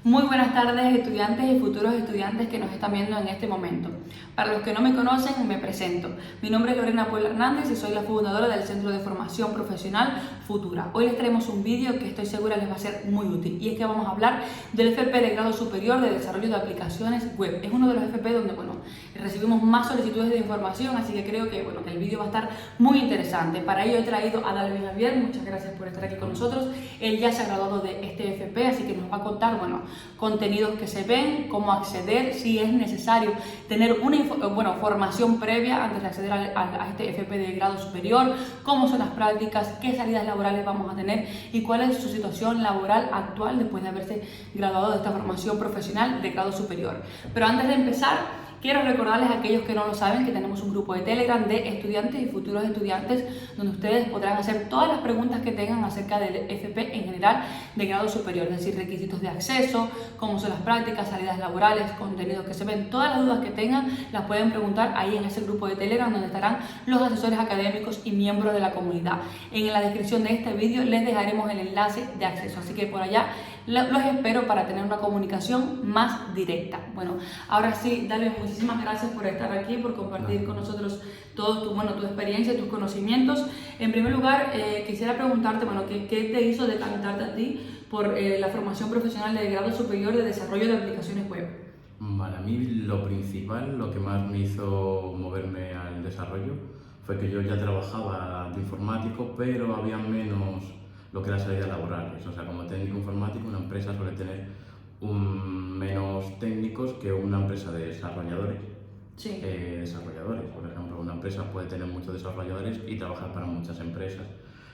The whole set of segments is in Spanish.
Muy buenas tardes, estudiantes y futuros estudiantes que nos están viendo en este momento. Para los que no me conocen, me presento. Mi nombre es Lorena Puebla Hernández y soy la fundadora del Centro de Formación Profesional Futura. Hoy les traemos un vídeo que estoy segura les va a ser muy útil, y es que vamos a hablar del FP de grado superior de desarrollo de aplicaciones web. Es uno de los FP donde recibimos más solicitudes de información, así que creo que el vídeo va a estar muy interesante. Para ello he traído a Dalvin Javier, muchas gracias por estar aquí con nosotros. Él ya se ha graduado de este FP, así que nos va a contar contenidos que se ven, cómo acceder, si es necesario tener una formación previa antes de acceder a este FP de grado superior, cómo son las prácticas, qué salidas laborales vamos a tener y cuál es su situación laboral actual después de haberse graduado de esta formación profesional de grado superior. Pero antes de empezar, quiero recordarles a aquellos que no lo saben que tenemos un grupo de Telegram de estudiantes y futuros estudiantes donde ustedes podrán hacer todas las preguntas que tengan acerca del FP en general de grado superior, es decir, requisitos de acceso, cómo son las prácticas, salidas laborales, contenidos que se ven, todas las dudas que tengan las pueden preguntar ahí en ese grupo de Telegram donde estarán los asesores académicos y miembros de la comunidad. En la descripción de este vídeo les dejaremos el enlace de acceso, así que por allá los espero para tener una comunicación más directa. Bueno, ahora sí, Dale, muchísimas gracias por estar aquí, por compartir con nosotros todo tu experiencia, tus conocimientos. En primer lugar, quisiera preguntarte, ¿qué te hizo decantarte a ti por la formación profesional de grado superior de desarrollo de aplicaciones web? Vale, a mí lo principal, lo que más me hizo moverme al desarrollo fue que yo ya trabajaba de informático, pero había menos lo que era salidas laborales. O sea, como técnico informático, una empresa suele tener menos técnicos que una empresa de desarrolladores. Sí. Desarrolladores, por ejemplo, una empresa puede tener muchos desarrolladores y trabajar para muchas empresas.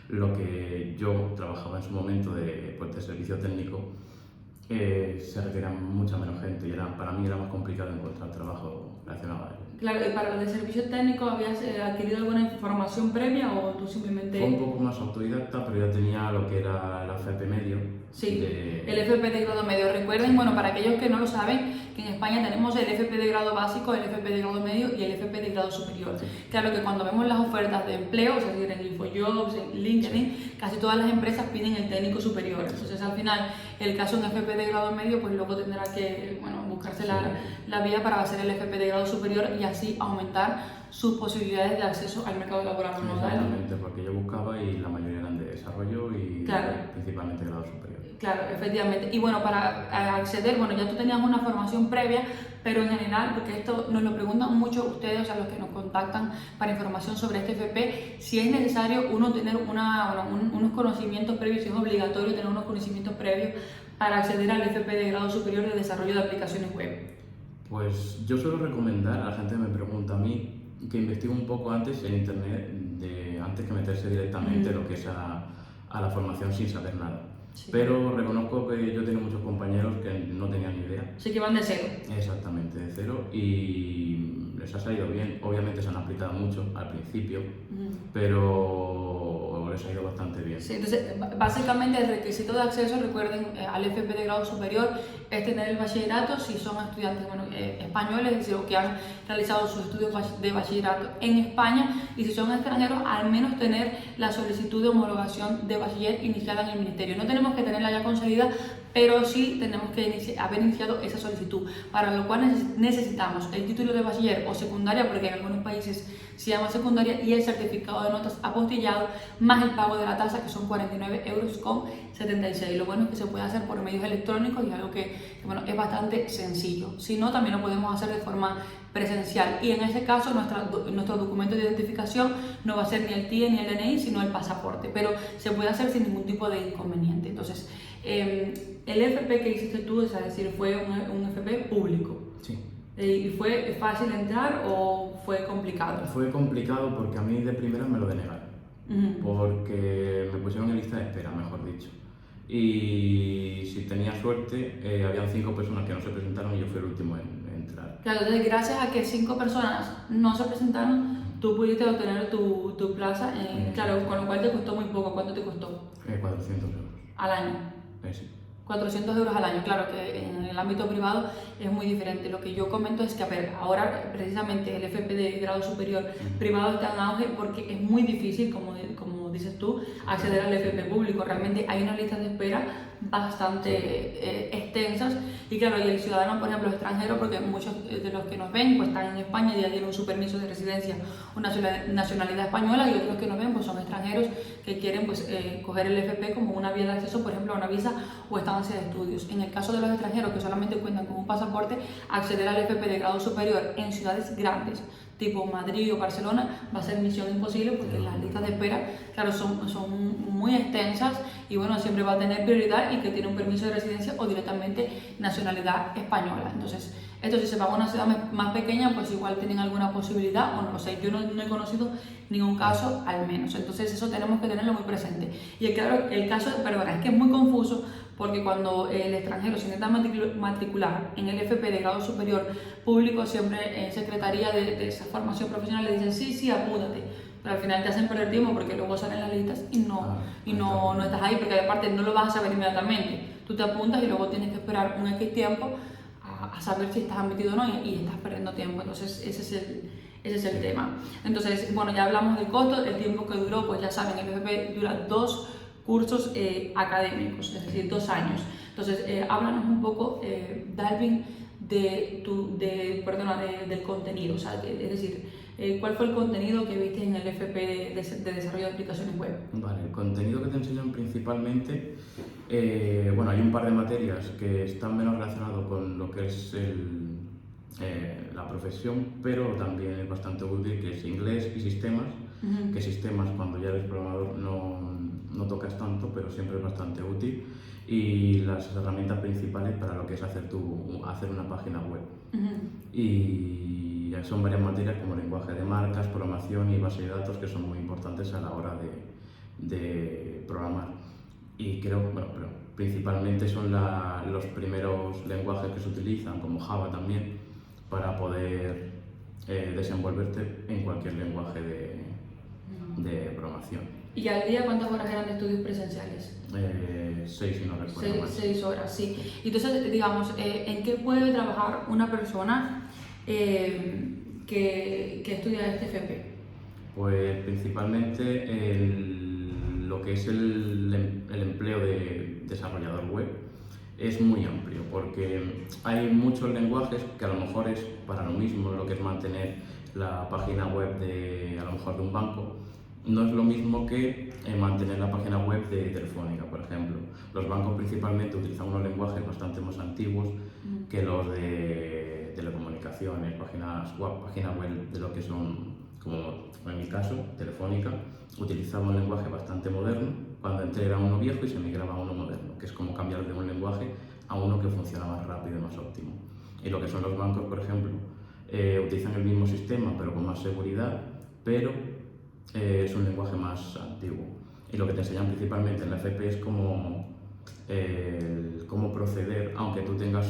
Lo que yo trabajaba en su momento de servicio técnico, se requería mucha menos gente y para mí era más complicado encontrar trabajo relacionado a ello. Claro, ¿y para lo de servicio técnico habías adquirido alguna información previa o tú simplemente...? Fue un poco más autodidacta, pero ya tenía lo que era el FP medio. Sí, el FP de grado medio. Recuerden, para aquellos que no lo saben, que en España tenemos el FP de grado básico, el FP de grado medio y el FP de grado superior. Claro que cuando vemos las ofertas de empleo, es decir, en InfoJobs, en LinkedIn, casi todas las empresas piden el técnico superior. Entonces, al final, el caso en FP de grado medio, pues luego tendrá que buscarse la vía para hacer el FP de grado superior y así aumentar sus posibilidades de acceso al mercado laboral. Exactamente, porque yo buscaba y la mayoría eran de desarrollo y principalmente grado superior. Claro, efectivamente. Y para acceder, ya tú tenías una formación previa, pero en general, porque esto nos lo preguntan mucho ustedes, o sea, los que nos contactan para información sobre este FP, si es necesario uno tener unos conocimientos previos, si es obligatorio tener unos conocimientos previos para acceder al FP de grado superior de desarrollo de aplicaciones web. Pues yo suelo recomendar, a la gente me pregunta a mí, que investigue un poco antes en internet, antes que meterse directamente lo que es a la formación sin saber nada. Sí. Pero reconozco que yo tengo muchos compañeros que no tenían ni idea. Sí, que van de cero. Exactamente, de cero, y les ha salido bien. Obviamente se han aplicado mucho al principio, pero les ha ido bastante bien. Sí, entonces, básicamente el requisito de acceso, recuerden, al FP de grado superior es tener el bachillerato si son estudiantes españoles, es decir, que han realizado sus estudios de bachillerato en España, y si son extranjeros, al menos tener la solicitud de homologación de bachiller iniciada en el ministerio. No tenemos que tenerla ya concedida, pero sí tenemos que haber iniciado esa solicitud, para lo cual necesitamos el título de bachiller o secundaria, porque en algunos países se llama secundaria, y el certificado de notas apostillado, más el pago de la tasa, que son 49,76 €. Lo bueno es que se puede hacer por medios electrónicos y es algo que es bastante sencillo. Si no, también lo podemos hacer de forma presencial, y en ese caso nuestro documento de identificación no va a ser ni el TIE ni el DNI, sino el pasaporte, pero se puede hacer sin ningún tipo de inconveniente. Entonces, el FP que hiciste tú, es decir, fue un FP público. Sí. ¿Y fue fácil entrar o fue complicado? Fue complicado porque a mí de primera me lo denegaron, porque me pusieron en lista de espera, mejor dicho. Y si tenía suerte, habían 5 personas que no se presentaron y yo fui el último en entrar. Claro, entonces gracias a que 5 personas no se presentaron, tú pudiste obtener tu plaza, claro, con lo cual te costó muy poco. ¿Cuánto te costó? 400 € al año. Sí. 400 € al año, claro que en el ámbito privado es muy diferente. Lo que yo comento es que, ahora precisamente el FP de grado superior privado está en auge porque es muy difícil, como dices tú, acceder al FP público. Realmente hay una lista de espera bastante extensa extensas. Y claro, y el ciudadano, por ejemplo, extranjero, porque muchos de los que nos ven pues están en España y ya tienen su permiso de residencia o nacionalidad española, y otros que nos ven pues son extranjeros que quieren pues coger el FP como una vía de acceso, por ejemplo, a una visa o estancia de estudios. En el caso de los extranjeros que solamente cuentan con un pasaporte, acceder al FP de grado superior en ciudades grandes tipo Madrid o Barcelona va a ser misión imposible, porque las listas de espera, claro, son muy extensas, y bueno, siempre va a tener prioridad y que tiene un permiso de residencia o directamente nacionalidad española. Entonces, esto si se va a una ciudad más pequeña, pues igual tienen alguna posibilidad, o no lo sé, yo no he conocido ningún caso al menos. Entonces eso tenemos que tenerlo muy presente. Y claro, el caso, perdona, es que es muy confuso, porque cuando el extranjero se intenta matricular en el FP de grado superior público, siempre en Secretaría de esa formación profesional le dicen sí, apúntate, pero al final te hacen perder tiempo, porque luego salen las listas y no estás ahí, porque aparte no lo vas a saber inmediatamente. Tú te apuntas y luego tienes que esperar un X tiempo a saber si estás admitido o no, y estás perdiendo tiempo. Entonces ese es el tema. Entonces, bueno, ya hablamos del costo, el tiempo que duró, pues ya saben, el FP dura 2 cursos académicos, es decir, 2 años. Entonces, háblanos un poco, Dalvin, del contenido, o sea, es decir, ¿cuál fue el contenido que viste en el FP de desarrollo de aplicaciones web? Vale, el contenido que te enseñan principalmente, bueno, hay un par de materias que están menos relacionadas con lo que es la profesión, pero también es bastante útil, que es inglés y sistemas, que sistemas cuando ya eres programador no tocas tanto, pero siempre es bastante útil, y las herramientas principales para lo que es hacer una página web. Y son varias materias como lenguaje de marcas, programación y base de datos, que son muy importantes a la hora de programar. Y creo, bueno, pero principalmente son los primeros lenguajes que se utilizan, como Java también, para poder desenvolverte en cualquier lenguaje de programación. ¿Y al día cuántas horas eran de estudios presenciales? 6, si no recuerdo mal. 6 horas, sí. Entonces, digamos, ¿en qué puede trabajar una persona que estudia este FP? Pues principalmente lo que es el empleo de desarrollador web es muy amplio, porque hay muchos lenguajes que a lo mejor es para lo mismo, lo que es mantener la página web a lo mejor de un banco. No es lo mismo que mantener la página web de Telefónica, por ejemplo. Los bancos principalmente utilizan unos lenguajes bastante más antiguos que los de telecomunicaciones, páginas web de lo que son, como en mi caso, Telefónica. Utilizaba un lenguaje bastante moderno. Cuando entré era uno viejo y se migraba a uno moderno, que es como cambiar de un lenguaje a uno que funciona más rápido y más óptimo. Y lo que son los bancos, por ejemplo, utilizan el mismo sistema pero con más seguridad, pero es un lenguaje más antiguo. Y lo que te enseñan principalmente en la FP es cómo proceder, aunque tú tengas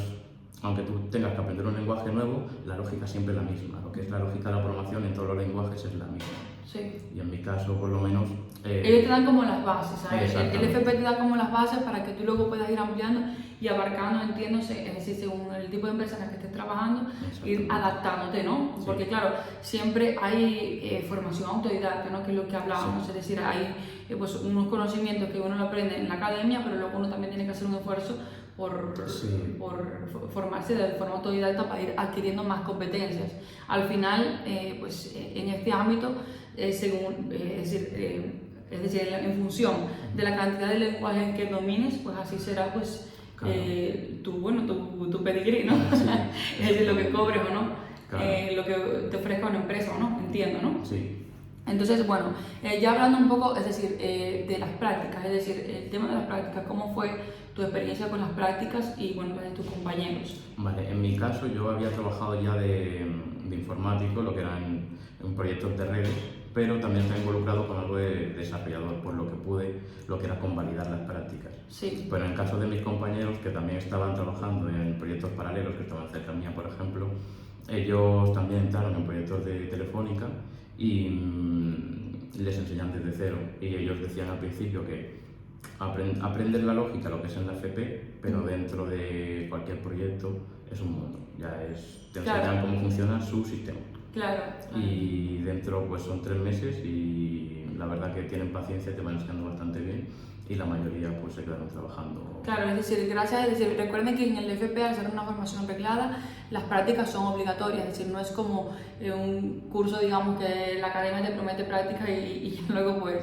que aprender un lenguaje nuevo, la lógica siempre es la misma. Lo que es la lógica de la programación en todos los lenguajes es la misma. Sí. Y en mi caso, por lo menos... ellos te dan como las bases, ¿sabes? El FP te da como las bases para que tú luego puedas ir ampliando y abarcando, entiéndose, es decir, según el tipo de empresa en la que estés trabajando, ir adaptándote, ¿no? Sí. Porque claro, siempre hay formación autodidacta, ¿no? Que es lo que hablábamos, sí. Es decir, hay pues, unos conocimientos que uno lo aprende en la academia, pero luego uno también tiene que hacer un esfuerzo por formarse de forma autodidacta para ir adquiriendo más competencias. Al final, pues en este ámbito, es decir, en función de la cantidad de lenguajes que domines, pues así será pues, claro. tu pedigrí, ¿no? Sí. Es decir, lo que cobres o no, claro. Lo que te ofrezca una empresa o no, entiendo, ¿no? Sí. Entonces, bueno, ya hablando un poco, es decir, de las prácticas, es decir, el tema de las prácticas, ¿cómo fue tu experiencia con las prácticas y, bueno, las de tus compañeros? Vale, en mi caso yo había trabajado ya de informático, lo que eran en proyectos de redes, pero también estaba involucrado con algo de desarrollador, por lo que pude, lo que era convalidar las prácticas. Sí. Pero en el caso de mis compañeros, que también estaban trabajando en proyectos paralelos, que estaban cerca mía, por ejemplo, ellos también entraron en proyectos de Telefónica y les enseñan desde cero. Y ellos decían al principio que aprender la lógica, lo que es en la FP, pero dentro de cualquier proyecto es un mundo. Te enseñan cómo funciona su sistema. Claro. Y dentro pues son 3 meses y la verdad que tienen paciencia y te van enseñando bastante bien. y la mayoría pues se quedaron trabajando. Claro, es decir, recuerden que en el FP, al ser una formación reglada, las prácticas son obligatorias, es decir, no es como un curso, digamos, que la academia te promete prácticas y luego pues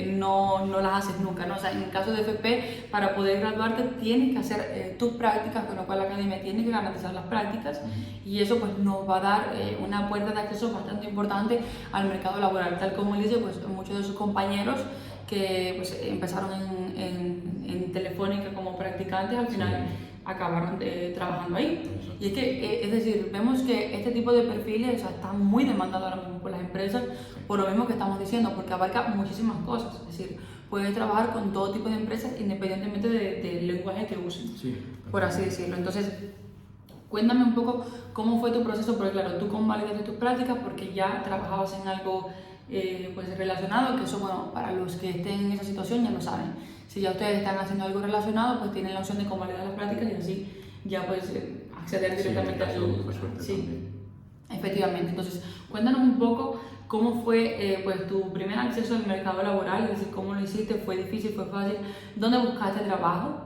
no las haces nunca, ¿no? O sea, en el caso de FP, para poder graduarte tienes que hacer tus prácticas, con lo cual la academia tiene que garantizar las prácticas y eso pues nos va a dar una puerta de acceso bastante importante al mercado laboral, tal como dice pues muchos de sus compañeros que pues, empezaron en Telefónica como practicantes, al final acabaron trabajando ahí. Exacto. Y es que, es decir, vemos que este tipo de perfiles, o sea, están muy demandados ahora mismo por las empresas, por lo mismo que estamos diciendo, porque abarca muchísimas cosas. Es decir, puedes trabajar con todo tipo de empresas independientemente del lenguaje que usen, por así decirlo. Entonces, cuéntame un poco cómo fue tu proceso, porque claro, tú convalidaste tus prácticas porque ya trabajabas en algo pues relacionado, que eso, bueno, para los que estén en esa situación ya lo saben. Si ya ustedes están haciendo algo relacionado, pues tienen la opción de convalidar las prácticas y así ya pues acceder directamente al... Sí, efectivamente. Entonces, cuéntanos un poco cómo fue pues tu primer acceso al mercado laboral, es decir, cómo lo hiciste, fue difícil, fue fácil, ¿dónde buscaste trabajo?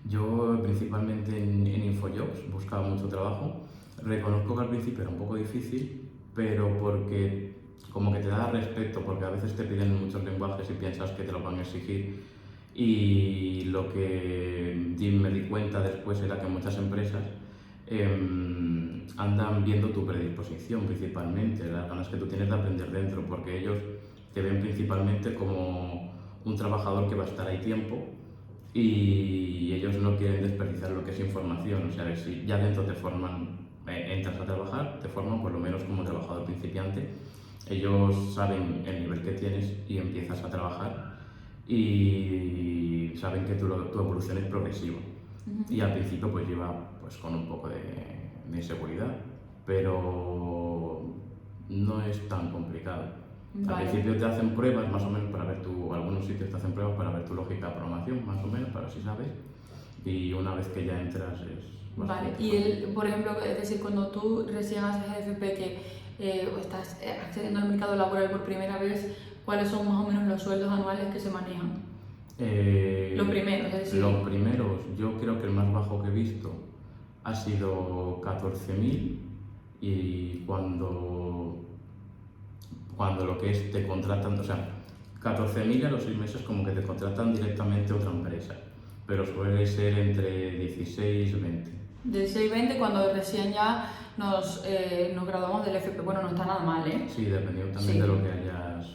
Yo principalmente en InfoJobs buscaba mucho trabajo. Reconozco que al principio era un poco difícil, pero porque como que te da respeto, porque a veces te piden muchos lenguajes y piensas que te lo van a exigir. Y lo que me di cuenta después era que muchas empresas andan viendo tu predisposición principalmente, las ganas que tú tienes de aprender dentro, porque ellos te ven principalmente como un trabajador que va a estar ahí tiempo y ellos no quieren desperdiciar lo que es información. O sea, si ya dentro te forman, entras a trabajar, te forman por lo menos como trabajador principiante, ellos saben el nivel que tienes y empiezas a trabajar y saben que tu evolución es progresiva. Y al principio pues lleva pues con un poco de inseguridad, pero no es tan complicado. Al principio te hacen pruebas más o menos para ver algunos sitios te hacen pruebas para ver tu lógica de programación más o menos, para ver si sabes, y una vez que ya entras es bastante y por ejemplo, es decir, cuando tú recién haces FP que estás accediendo al mercado laboral por primera vez, ¿cuáles son más o menos los sueldos anuales que se manejan? Los primeros, es decir... Los primeros, yo creo que el más bajo que he visto ha sido 14.000 y cuando lo que es te contratan, o sea, 14.000 a los 6 meses como que te contratan directamente a otra empresa, pero suele ser entre 16 y 20. 16 y 20 cuando recién ya nos graduamos del FP, bueno, no está nada mal, ¿eh? Sí, dependiendo también de lo que hayas...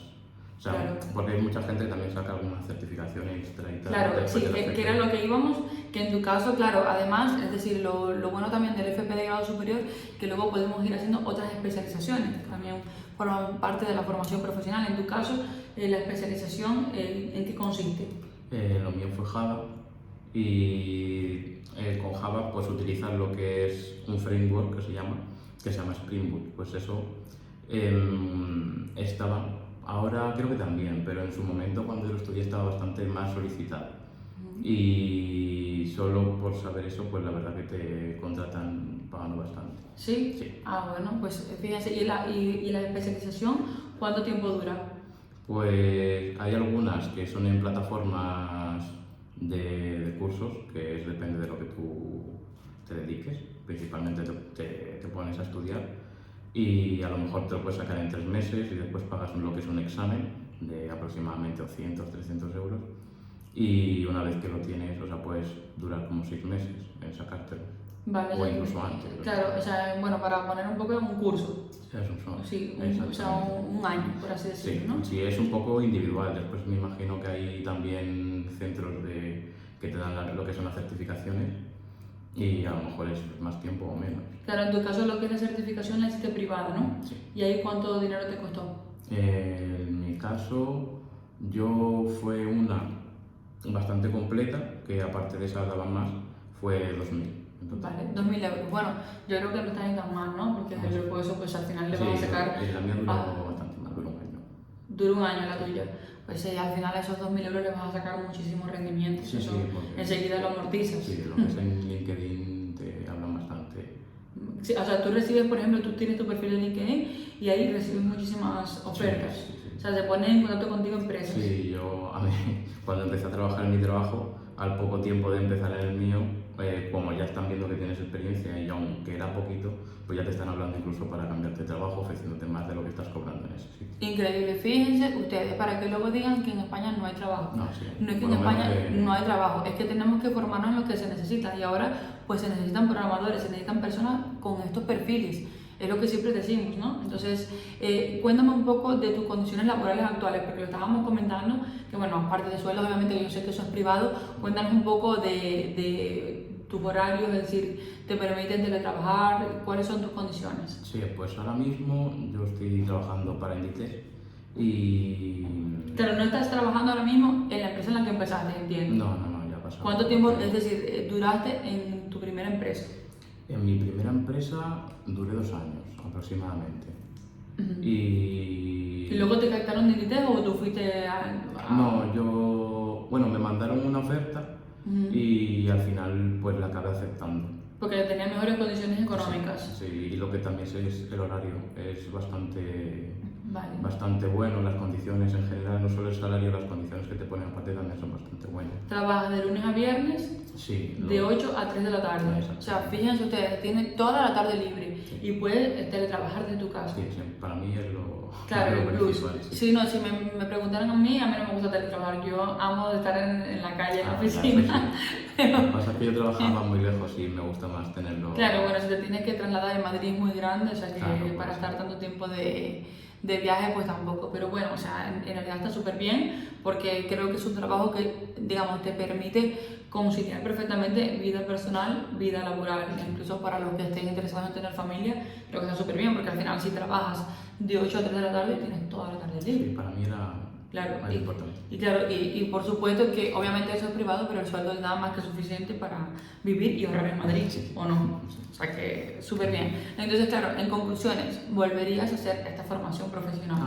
O sea, claro. Porque hay mucha gente que también saca alguna certificación extra y tal. Claro, sí, que era lo que íbamos, que en tu caso, claro, además, es decir, lo bueno también del FP de grado superior, que luego podemos ir haciendo otras especializaciones, que también forman parte de la formación profesional. En tu caso, la especialización, ¿en qué consiste? Lo mío fue Java y con Java pues utilizas lo que es un framework que se llama Spring Boot. Pues eso estaba... Ahora creo que también, pero en su momento cuando yo lo estudié estaba bastante más solicitado. Y solo por saber eso, pues la verdad que te contratan pagando bastante. ¿Sí? Sí. Ah, bueno, pues fíjense, ¿y la especialización cuánto tiempo dura? Pues hay algunas que son en plataformas de cursos, que depende de lo que tú te dediques. Principalmente te pones a estudiar y a lo mejor te lo puedes sacar en 3 meses y después pagas lo que es un examen de aproximadamente 200-300 euros y una vez que lo tienes, o sea, puedes durar como 6 meses en sacártelo. Vale, o incluso antes. Claro, o sea, bueno, para poner un poco en un curso. Sí, o sea, un año, por así decirlo, sí, ¿no? Sí, es un poco individual. Después me imagino que hay también centros que te dan lo que son las certificaciones y a lo mejor es más tiempo o menos. Claro, en tu caso lo que es la certificación la hiciste privada, ¿no? Sí. ¿Y ahí cuánto dinero te costó? En mi caso, fue una bastante completa, que aparte de esa daba más, fue 2.000. Vale, 2.000 euros. Bueno, yo creo que no está ni tan mal, ¿no? Porque después eso, pues al final le van a sacar... La mía duró bastante más, duró un año. Duró un año la tuya. Pues al final a esos 2.000 euros le vas a sacar muchísimo rendimiento. Sí, eso porque enseguida lo amortizas. Sí, lo que es en LinkedIn te hablan bastante. Sí, o sea, tú recibes, por ejemplo, tú tienes tu perfil de LinkedIn y ahí recibes muchísimas ofertas. Sí. O sea, se ponen en contacto contigo empresas. Sí, a mí, cuando empecé a trabajar en mi trabajo, al poco tiempo de empezar en el mío, como ya están viendo que tienes experiencia y aunque era poquito, pues ya te están hablando incluso para cambiarte de trabajo, ofreciéndote más de lo que estás cobrando en ese sitio. Increíble, fíjense ustedes, para que luego digan que en España no hay trabajo. No, sí. No es que en España no hay trabajo, es que tenemos que formarnos en lo que se necesita y ahora pues se necesitan programadores, se necesitan personas con estos perfiles. Es lo que siempre decimos, ¿no? Entonces, cuéntame un poco de tus condiciones laborales actuales, porque lo estábamos comentando, que bueno, aparte de sueldo, obviamente yo sé que eso es privado, cuéntanos un poco de tus horarios, es decir, ¿te permiten teletrabajar? ¿Cuáles son tus condiciones? Sí, pues ahora mismo yo estoy trabajando para Inditex y... Pero no estás trabajando ahora mismo en la empresa en la que empezaste, entiendo. No, ya pasó. ¿Cuánto tiempo, es decir, duraste en tu primera empresa? En mi primera empresa duré 2 años aproximadamente. ¿Y luego te captaron de Inditex o tú fuiste a...? No, bueno, me mandaron una oferta y al final pues la acabé aceptando. Porque tenía mejores condiciones económicas. Sí, y lo que también sé es el horario, es bastante, Vale. bastante bueno, las condiciones en general, no solo el salario, las condiciones que te ponen aparte también son bastante buenas. Trabajas de lunes a viernes, sí, de 8 a 3 de la tarde. Exacto. O sea, fíjense ustedes, tienen toda la tarde libre y puedes teletrabajar desde tu casa. Sí, para mí es lo, Claro, lo el plus. principal. Sí, no, si me preguntaran a mí no me gusta teletrabajar. Yo amo de estar en la calle, en la oficina. Lo que pasa es que yo trabajaba muy lejos y me gusta más tenerlo. Claro, bueno, si te tienes que trasladar de Madrid es muy grande, o sea que Claro, para pues, estar tanto tiempo de viaje pues tampoco. Pero bueno, o sea, en realidad está súper bien porque creo que es un trabajo que, digamos, te permite conciliar perfectamente vida personal, vida laboral. Incluso para los que estén interesados en tener familia, creo que está súper bien porque al final si trabajas de 8 a 3 de la tarde tienes toda la tarde libre. Sí, para mí era más importante. Y por supuesto que obviamente eso es privado, pero el sueldo es nada más que suficiente para vivir y ahorrar en Madrid, ¿o no? O sea que súper bien. Entonces, claro, en conclusiones, ¿volverías a hacer esta formación profesional?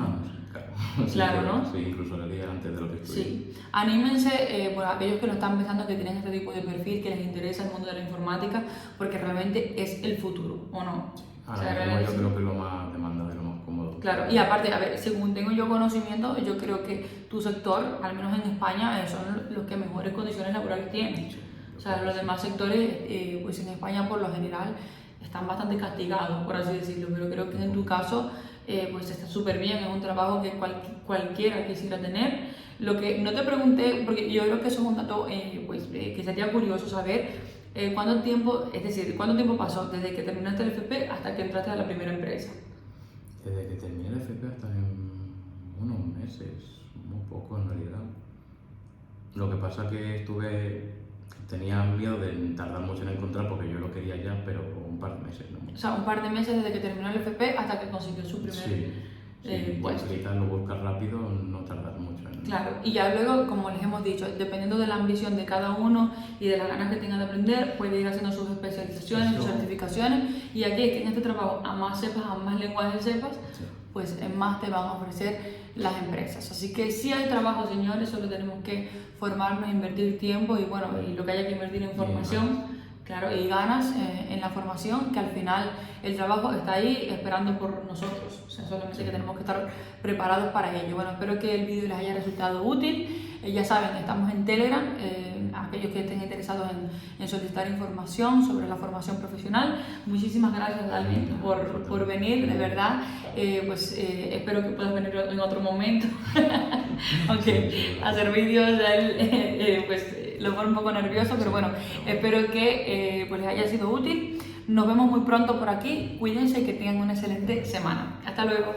Claro. Claro, ¿no? Sí, incluso lo haría antes de lo que estudié. Sí. Anímense, bueno, aquellos que lo están pensando, que tienen este tipo de perfil, que les interesa el mundo de la informática, porque realmente es el futuro, ¿o no? Ahora mismo yo creo que es lo más demandado y lo más cómodo. Claro, y aparte, a ver, según tengo yo conocimiento, yo creo que tu sector, al menos en España, son los que mejores condiciones laborales tienen. Sí, o sea, los demás sectores, pues en España por lo general están bastante castigados, por así decirlo, pero creo que en tu caso, pues está súper bien, es un trabajo que cualquiera quisiera tener. Lo que no te pregunté, porque yo creo que eso es un dato pues, que sería curioso saber, ¿cuánto tiempo pasó desde que terminaste el FP hasta que entraste a la primera empresa? Desde que terminé el FP hasta en unos meses, muy poco en realidad. Lo que pasa que tenía miedo de tardar mucho en encontrar porque yo lo quería ya, pero un par de meses, ¿no? O sea, un par de meses desde que terminó el FP hasta que consiguió su primer puesto. Quizás lo buscas rápido, no tardar mucho. Claro, y ya luego, como les hemos dicho, dependiendo de la ambición de cada uno y de las ganas que tenga de aprender, puede ir haciendo sus especializaciones, sus certificaciones, y aquí es que en este trabajo, a más sepas, a más lenguajes sepas, pues más te van a ofrecer las empresas. Así que sí hay trabajo, señores, solo tenemos que formarnos, invertir tiempo y bueno, y lo que haya que invertir en formación. Claro, y ganas en la formación, que al final el trabajo está ahí esperando por nosotros. O sea, solamente que tenemos que estar preparados para ello. Bueno, espero que el vídeo les haya resultado útil. Ya saben, estamos en Telegram. Aquellos que estén interesados en solicitar información sobre la formación profesional. Muchísimas gracias, Dalvin, por venir, de verdad. Espero que puedas venir en otro momento. Aunque hacer vídeos lo pone un poco nervioso, pero bueno, espero que pues les haya sido útil. Nos vemos muy pronto por aquí. Cuídense y que tengan una excelente semana. Hasta luego.